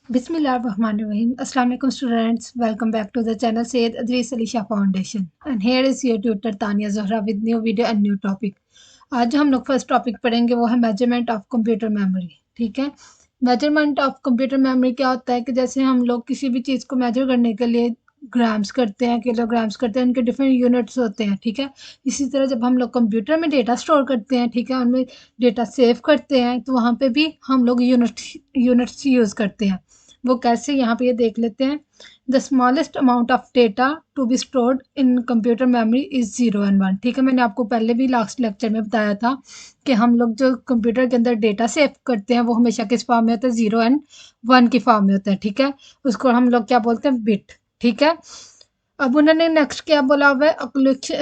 Bismillahirrahmanirrahim. Assalamu alaikum students. Welcome back to the channel Sayyid Adris Alisha Foundation. And here is your tutor Tania Zohra with new video and new topic. आज जो हम लोग first topic पढ़ेंगे वो है measurement of computer memory. ठीक है, measurement of computer memory क्या होता है कि जैसे हम लोग किसी भी चीज़ को मेजर करने के लिए ग्राम्स करते हैं, किलोग्राम्स करते हैं, उनके डिफरेंट यूनिट्स होते हैं। ठीक है, इसी तरह जब हम लोग कंप्यूटर में डेटा स्टोर करते हैं, ठीक है, उनमें डेटा सेव करते हैं, तो वहाँ पे भी हम लोग यूनिट्स यूज़ करते हैं। वो कैसे, यहाँ पे ये देख लेते हैं। The smallest amount of data to be stored in computer memory is 0 and 1। ठीक है, मैंने आपको पहले भी लास्ट लेक्चर में बताया था कि हम लोग जो कंप्यूटर के अंदर डेटा सेव करते हैं वो हमेशा किस फॉर्म में होता है, 0 and 1 की फॉर्म में होता है। ठीक है, उसको हम लोग क्या बोलते हैं, बिट। ठीक है, अब उन्होंने नेक्स्ट क्या बोला हुआ है,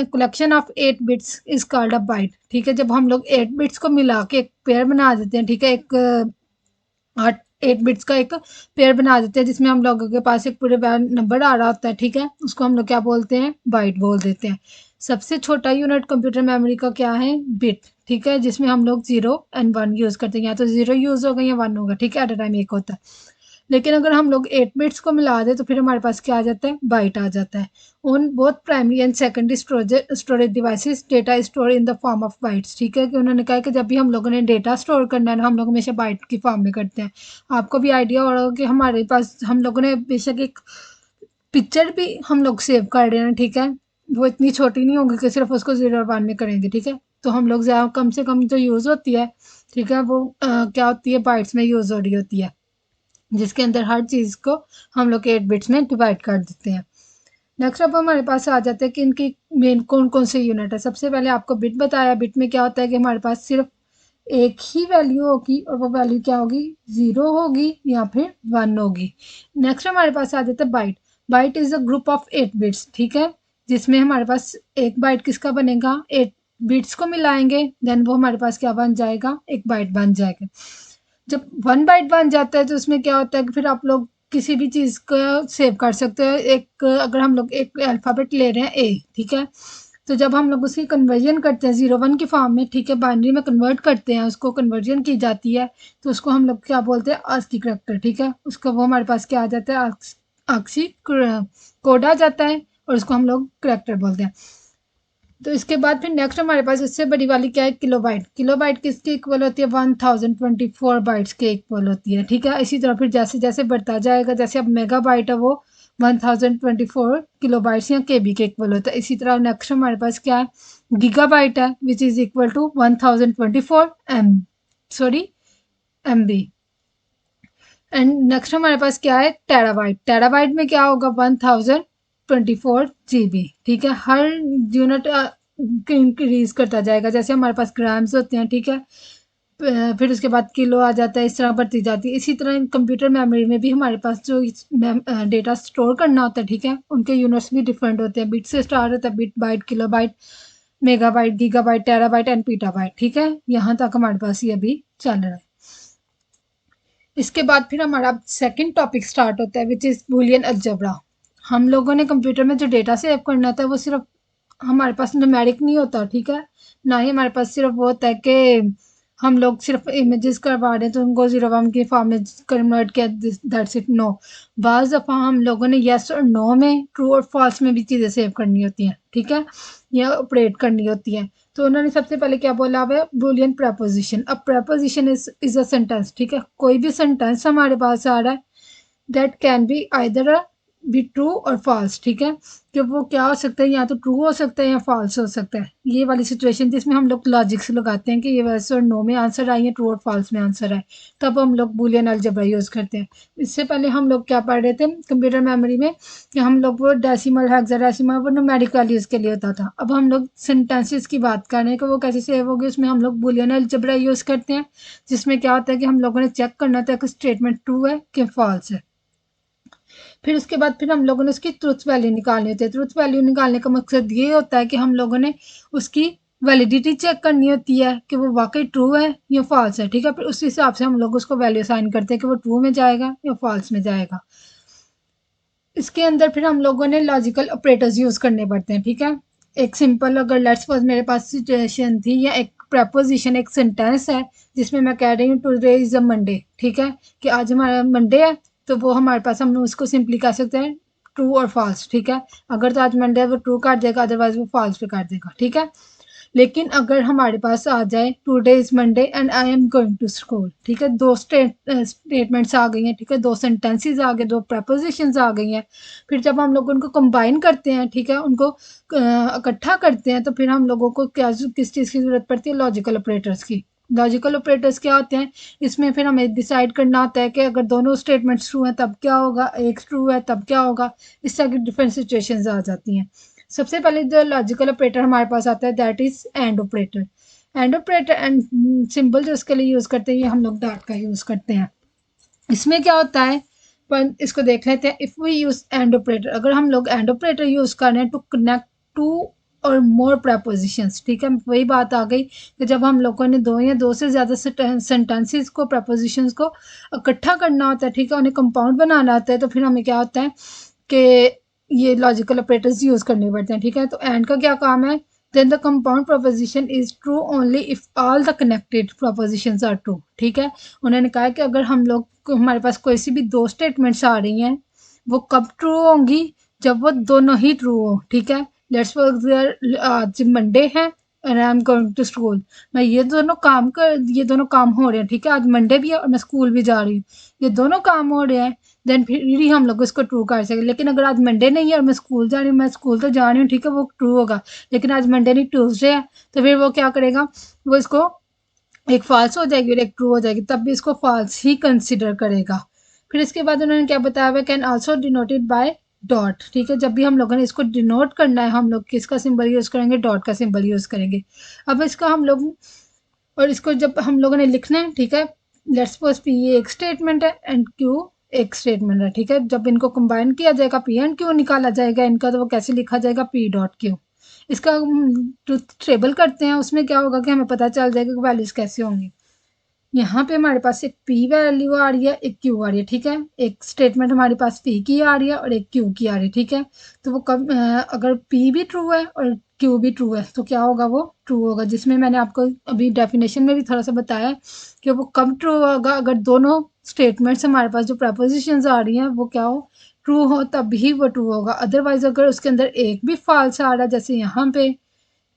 collection of 8 bits is called a byte. ठीक है, जब हम लोग 8 बिट्स को मिला के एक पेयर बना देते हैं, ठीक है, एक 8 बिट्स का एक पेयर बना देते हैं जिसमें हम लोगों के पास एक पूरे नंबर आ रहा होता है। ठीक है, उसको हम लोग क्या बोलते हैं, बाइट बोल देते हैं। सबसे छोटा यूनिट कंप्यूटर मेमोरी का क्या है, बिट। ठीक है, जिसमें हम लोग 0 and 1 यूज़ करते हैं, या तो 0 यूज़ होगा या 1 होगा। ठीक है, एट अ टाइम एक होता है। लेकिन अगर हम लोग 8 बिट्स को मिला दें तो फिर हमारे पास क्या आ जाता है, बाइट आ जाता है। On both primary and secondary storage devices data store in the form of bytes. ठीक है, कि उन्होंने कहा कि जब भी हम लोगों ने डेटा स्टोर करना है ना, हम लोग हमेशा बाइट की फॉर्म में करते हैं। आपको भी आइडिया हो रहा होगा कि हमारे पास, हम लोगों ने बेशक एक पिक्चर भी हम लोग सेव कर रहे हैं, ठीक है, वो इतनी छोटी नहीं होगी कि सिर्फ उसको 0 और 1 में करेंगे। ठीक है, तो हम लोग ज़्यादा कम से कम जो यूज़ होती है, ठीक है, वो क्या होती है, बाइट्स में यूज़ हो रही होती है, जिसके अंदर हर चीज़ को हम लोग 8 बिट्स में डिवाइड कर देते हैं। नेक्स्ट अब हमारे पास आ जाता है कि इनकी मेन कौन कौन से यूनिट है। सबसे पहले आपको बिट बताया, बिट में क्या होता है कि हमारे पास सिर्फ एक ही वैल्यू होगी और वो वैल्यू क्या होगी, 0 होगी या फिर 1 होगी। नेक्स्ट हमारे पास आ जाता है byte. Byte is a group of 8 bits. ठीक है, जिसमें हमारे पास एक बाइट किसका बनेगा, 8 बिट्स को मिलाएंगे, देन वो हमारे पास क्या बन जाएगा, एक बाइट बन जाएगा। जब 1 बाइट बन जाता है तो उसमें क्या होता है कि फिर आप लोग किसी भी चीज़ को सेव कर सकते हो। एक अगर हम लोग एक अल्फ़ाबेट ले रहे हैं ए, ठीक है, तो जब हम लोग उसकी कन्वर्जन करते हैं 0 1 की फॉर्म में, ठीक है, बाइनरी में कन्वर्ट करते हैं, उसको कन्वर्जन की जाती है, तो उसको हम लोग क्या बोलते हैं, आस्की करैक्टर। ठीक है, उसका वो हमारे पास क्या आ जाता है, आस्की कोड आ जाता है और उसको हम लोग करैक्टर बोलते हैं। तो इसके बाद फिर नेक्स्ट हमारे पास इससे बड़ी वाली क्या है, किलोबाइट। किलोबाइट किसके इक्वल होती है, 1024 बाइट्स के इक्वल होती है। ठीक है, इसी तरह फिर जैसे जैसे बढ़ता जाएगा, जैसे अब मेगाबाइट है वो 1024 किलोबाइट्स या केबी के इक्वल होता है। इसी तरह नेक्स्ट हमारे पास क्या है, गीगाबाइट है, which is equal to 1024 MB। And next हमारे पास क्या है, टेराबाइट। टेराबाइट में क्या होगा, 1024 GB। ठीक है, हर यूनिट इंक्रीज करता जाएगा, जैसे हमारे पास ग्राम्स होते हैं, ठीक है, फिर उसके बाद किलो आ जाता है, इस तरह बढ़ती जाती है। इसी तरह कंप्यूटर मेमोरी में भी हमारे पास जो डेटा स्टोर करना होता है, ठीक है, उनके यूनिट्स भी डिफरेंट होते हैं। बिट से स्टार्ट होता है, bit, byte, kilobyte, megabyte, gigabyte, terabyte and petabyte. ठीक है, यहाँ तक हमारे पास ये अभी चल रहा है। इसके बाद फिर हमारा सेकंड टॉपिक स्टार्ट होता है, विच इज़ बूलियन अलजेब्रा। हम लोगों ने कंप्यूटर में जो डेटा सेव करना था वो सिर्फ हमारे पास न्यूमेरिक नहीं होता, ठीक है, ना ही हमारे पास सिर्फ वो होता है कि हम लोग सिर्फ इमेजेस करवा रहे हैं तो उनको 0 1 के फॉर्म में कन्वर्ट किया, दैट्स इट। नो, बाज़ दफ़ा हम लोगों ने येस और नो में, ट्रू और फॉल्स में भी चीज़ें सेव करनी होती हैं, ठीक है, या ऑपरेट करनी होती हैं। तो उन्होंने सबसे पहले क्या बोला हुआ है, बूलियन प्रपोजिशन। अब प्रपोजिशन इज अ सेंटेंस। ठीक है, कोई भी सेंटेंस हमारे पास आ रहा है, that can be either be true और फॉल्स। ठीक है, कि वो क्या हो सकता है, या तो ट्रू हो सकता है या फॉल्स हो सकता है। ये वाली सिचुएशन जिसमें हम लोग लॉजिक से लगाते हैं कि ये वैसे और नो में आंसर आए या ट्रू और फॉल्स में आंसर आए, तब हम लोग बूलियन अलजेब्रा यूज़ करते हैं। इससे पहले हम लोग क्या पढ़ रहे थे कंप्यूटर मेमोरी में, कि हम लोग वो डेसिमल, हेक्साडेसिमल, वो न्यूमेरिक वैल्यूज़ के लिए होता था। अब हम लोग सेंटेंसेस की बात कर रहे हैं कि वो कैसे सेव होगी, उसमें हम लोग बूलियन अलजेब्रा यूज़ करते हैं, जिसमें क्या होता है कि हम लोगों ने चेक करना था कि स्टेटमेंट ट्रू है कि फॉल्स है। फिर उसके बाद फिर हम लोगों ने उसकी ट्रुथ वैल्यू निकालनी होती है। ट्रुथ वैल्यू निकालने का मकसद ये होता है कि हम लोगों ने उसकी वैलिडिटी चेक करनी होती है कि वो वाकई ट्रू है या फॉल्स है। ठीक है, फिर उस हिसाब से हम लोग उसको वैल्यू असाइन करते हैं कि वो ट्रू में जाएगा या फॉल्स में जाएगा। इसके अंदर फिर हम लोगों ने लॉजिकल ऑपरेटर्स यूज़ करने पड़ते हैं। ठीक है, एक सिंपल, अगर लेट्स सपोज मेरे पास सिचुएशन थी, या एक प्रपोजिशन, एक सेंटेंस है जिसमें मैं कह रही हूँ टुडे इज़ अ मंडे। ठीक है, कि आज हमारा मंडे है, तो वो हमारे पास हम उसको सिंपली कह सकते हैं ट्रू और फॉल्स, ठीक है। अगर तो आज मंडे है वो ट्रू कर देगा, अदरवाइज वो फॉल्स पे कर देगा, ठीक है। लेकिन अगर हमारे पास आ जाए today is Monday and I am going to school, ठीक है, दो स्टेटमेंट्स आ गई हैं, ठीक है, दो सेंटेंसेस आ गए, दो प्रपोजिशंस आ गई हैं। फिर जब हम लोग उनको कंबाइन करते हैं, ठीक है, उनको इकट्ठा करते हैं, तो फिर हम लोगों को क्या किस चीज़ की ज़रूरत पड़ती है? लॉजिकल ऑपरेटर्स की। लॉजिकल ऑपरेटर्स क्या होते हैं? इसमें फिर हमें डिसाइड करना होता है कि अगर दोनों स्टेटमेंट्स ट्रू हैं तब क्या होगा, एक ट्रू है तब क्या होगा। इस तरह की डिफरेंट सिचुएशंस आ जाती हैं। सबसे पहले जो लॉजिकल ऑपरेटर हमारे पास आता है that is and operator. And operator and symbol जो उसके लिए यूज करते हैं ये हम लोग डॉट का यूज करते हैं। इसमें क्या होता है, पर इसको देख लेते हैं। If we use and operator, अगर हम लोग एंड ऑपरेटर यूज कर रहे हैं टू कनेक्ट टू और मोर प्रपोजिशंस, ठीक है, वही बात आ गई कि जब हम लोगों ने दो या दो से ज़्यादा सेंटेंसेस को, प्रपोजिशंस को इकट्ठा करना होता है, ठीक है, उन्हें कंपाउंड बनाना होता है, तो फिर हमें क्या होता है कि ये लॉजिकल ऑपरेटर्स यूज करने पड़ते हैं, ठीक है। तो एंड का क्या काम है? Then the compound proposition is true only if all the connected propositions are true, ठीक है। उन्होंने कहा कि अगर हम लोग हमारे पास कोई सी भी दो स्टेटमेंट्स आ रही हैं, वो कब ट्रू होंगी? जब वो दोनों ही ट्रू हो, ठीक है। लेट्स सपोज आज मंडे है and I am going to school. मैं ये दोनों काम हो रहे हैं, ठीक है, आज मंडे भी है और मैं स्कूल भी जा रही हूँ, ये दोनों काम हो रहे हैं, देन फिर ही हम लोग इसको ट्रू कर सकें। लेकिन अगर आज मंडे नहीं है और मैं स्कूल जा रही हूँ, मैं स्कूल तो जा रही हूँ, ठीक है, वो ट्रू होगा। लेकिन आज मंडे नहीं, ट्यूसडे है, तो फिर वो क्या करेगा? वो इसको एक फॉल्स हो जाएगी और एक ट्रू हो जाएगी, तब भी इसको फॉल्स ही कंसिडर करेगा। फिर इसके बाद उन्होंने क्या बताया हुआ, can also denoted by dot, ठीक है। जब भी हम लोगों ने इसको डिनोट करना है, हम लोग किसका सिंबल यूज करेंगे? डॉट का सिंबल यूज करेंगे। अब इसका हम लोग, और इसको जब हम लोगों ने लिखना है, ठीक है, लेट्स सपोज पी ये एक स्टेटमेंट है एंड क्यू एक स्टेटमेंट है, ठीक है। जब इनको कंबाइन किया जाएगा, पी एंड क्यू निकाला जाएगा इनका, तो वो कैसे लिखा जाएगा? P dot Q. इसका ट्रुथ टेबल करते हैं, उसमें क्या होगा कि हमें पता चल जाएगा कि वैल्यूज कैसे होंगी। यहाँ पे हमारे पास एक पी वैल्यू आ रही है, एक क्यू आ रही है, ठीक है। एक स्टेटमेंट हमारे पास पी की आ रही है और एक क्यू की आ रही है, ठीक है। तो वो कब अगर पी भी ट्रू है और क्यू भी ट्रू है तो क्या होगा? वो ट्रू होगा। जिसमें मैंने आपको अभी डेफिनेशन में भी थोड़ा सा बताया कि वो कब ट्रू होगा? अगर दोनों स्टेटमेंट्स हमारे पास जो प्रपोजिशंस आ रही हैं वो क्या हो? ट्रू हो, तब ही वो ट्रू होगा। अदरवाइज अगर उसके अंदर एक भी फॉल्स आ रहा है, जैसे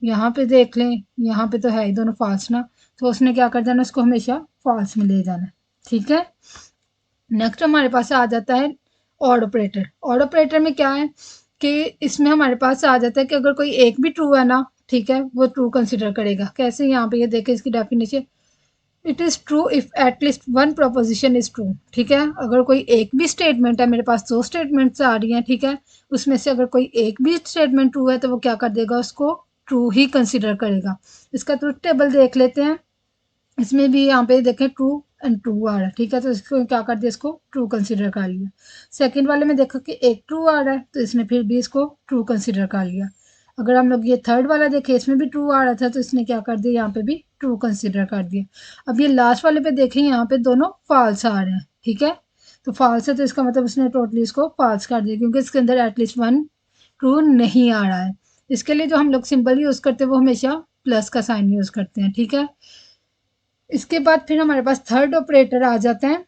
यहाँ पे देख लें, यहाँ पे तो है ही दोनों फॉल्स ना, तो उसने क्या कर देना? उसको हमेशा फॉल्स में ले जाना, ठीक है। नेक्स्ट हमारे पास आ जाता है ऑड ऑपरेटर। ऑड ऑपरेटर में क्या है कि इसमें हमारे पास आ जाता है कि अगर कोई एक भी ट्रू है ना, ठीक है, वो ट्रू कंसिडर करेगा। कैसे? यहाँ पे ये देखें इसकी definition, it is true if at least one proposition is true, ठीक है। अगर कोई एक भी स्टेटमेंट है, मेरे पास दो स्टेटमेंट्स आ रही हैं, ठीक है, उसमें से अगर कोई एक भी स्टेटमेंट ट्रू है तो वो क्या कर देगा? उसको ट्रू ही कंसिडर करेगा। इसका ट्रुथ टेबल देख लेते हैं। इसमें भी यहाँ पे देखें ट्रू एंड ट्रू आ रहा है, ठीक है, तो इसको क्या कर दिया? इसको ट्रू कंसिडर कर लिया। सेकंड वाले में देखो कि एक ट्रू आ रहा है, तो इसने फिर भी इसको ट्रू कंसिडर कर लिया। अगर हम लोग ये थर्ड वाला देखें, इसमें भी ट्रू आ रहा था, तो इसने क्या कर दिया? यहाँ पे भी ट्रू कंसिडर कर दिया। अब ये लास्ट वाले पे देखें, यहाँ पे दोनों फॉल्स आ रहे हैं, ठीक है। तो फॉल्स है तो इसका मतलब उसने टोटली इसको फॉल्स कर दिया, क्योंकि इसके अंदर एटलीस्ट वन ट्रू नहीं आ रहा है। इसके लिए जो हम लोग सिंबल यूज़ करते हैं वो हमेशा प्लस का साइन यूज़ करते हैं, ठीक है। इसके बाद फिर हमारे पास थर्ड ऑपरेटर आ जाता है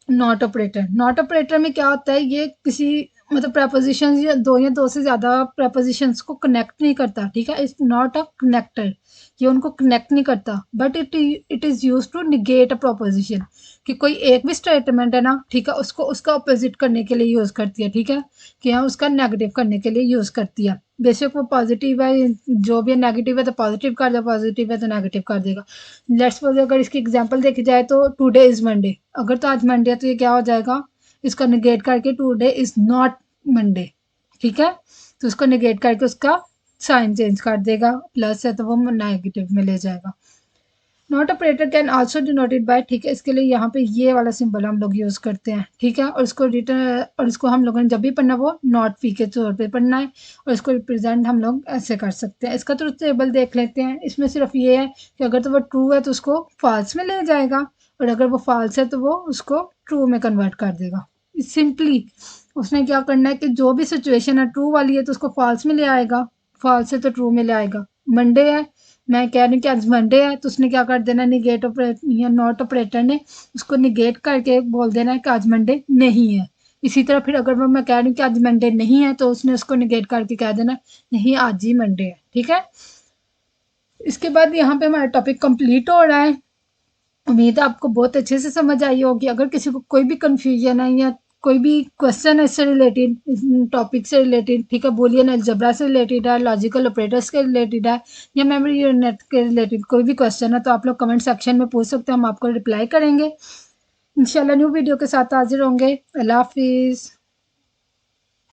नॉट ऑपरेटर। नॉट ऑपरेटर में क्या होता है? ये किसी मतलब प्रपोजिशन या दो से ज़्यादा प्रपोजिशंस को कनेक्ट नहीं करता, ठीक है। इट्स नॉट अ कनेक्टर, ये उनको कनेक्ट नहीं करता, but it is use to negate a proposition. कि कोई एक भी स्टेटमेंट है ना, ठीक है, उसको उसका अपोजिट करने के लिए यूज़ करती है, ठीक है, कि हाँ उसका नेगेटिव करने के लिए यूज़ करती है। बेशक वो पॉजिटिव है, जो भी नेगेटिव है तो पॉजिटिव कर दे, पॉजिटिव है तो नेगेटिव कर देगा। लेट्स सपोज अगर इसकी एग्जांपल देखी जाए तो टुडे इज मंडे, अगर तो आज मंडे है तो ये क्या हो जाएगा? इसका निगेट करके टुडे इज नॉट मंडे, ठीक है, तो उसको निगेट करके उसका साइन चेंज कर देगा, प्लस है तो वो नेगेटिव में ले जाएगा। Not operator can also denoted by, ठीक है, इसके लिए यहाँ पे ये वाला सिंबल हम लोग यूज़ करते हैं, ठीक है, और इसको रिटर्न और इसको हम लोगों ने जब भी पढ़ना वो नॉट फी के तौर पे पढ़ना है, और इसको रिप्रेजेंट हम लोग ऐसे कर सकते हैं। इसका तो टेबल देख लेते हैं। इसमें सिर्फ ये है कि अगर तो वो ट्रू है तो उसको फॉल्स में ले जाएगा, और अगर वो फॉल्स है तो वो उसको ट्रू में कन्वर्ट कर देगा। सिंपली उसने क्या करना है कि जो भी सिचुएशन है ट्रू वाली है तो उसको फॉल्स में ले आएगा, फॉल्स है तो ट्रू में ले आएगा। मंडे है, मैं कह रही हूँ कि आज मंडे है, तो उसने क्या कर देना, निगेट ऑपरेटर या नॉट ऑपरेटर ने उसको निगेट करके बोल देना है कि आज मंडे नहीं है। इसी तरह फिर अगर मैं कह रही हूँ कि आज मंडे नहीं है, तो उसने उसको निगेट करके कह देना नहीं, आज ही मंडे है। ठीक है, इसके बाद यहाँ पे हमारा टॉपिक कंप्लीट हो रहा है। उम्मीद है आपको बहुत अच्छे से समझ आई होगी। अगर किसी को कोई भी कंफ्यूजन है या कोई भी क्वेश्चन है इससे रिलेटेड, इस टॉपिक से रिलेटेड, ठीक है, बूलियन अलजेब्रा से रिलेटेड है, लॉजिकल ऑपरेटर्स के रिलेटेड है, या मेमोरी यूनिट के रिलेटेड कोई भी क्वेश्चन है, तो आप लोग कमेंट सेक्शन में पूछ सकते हैं, हम आपको रिप्लाई करेंगे। इंशाल्लाह न्यू वीडियो के साथ हाजिर होंगे। अल्लाह हाफिज़।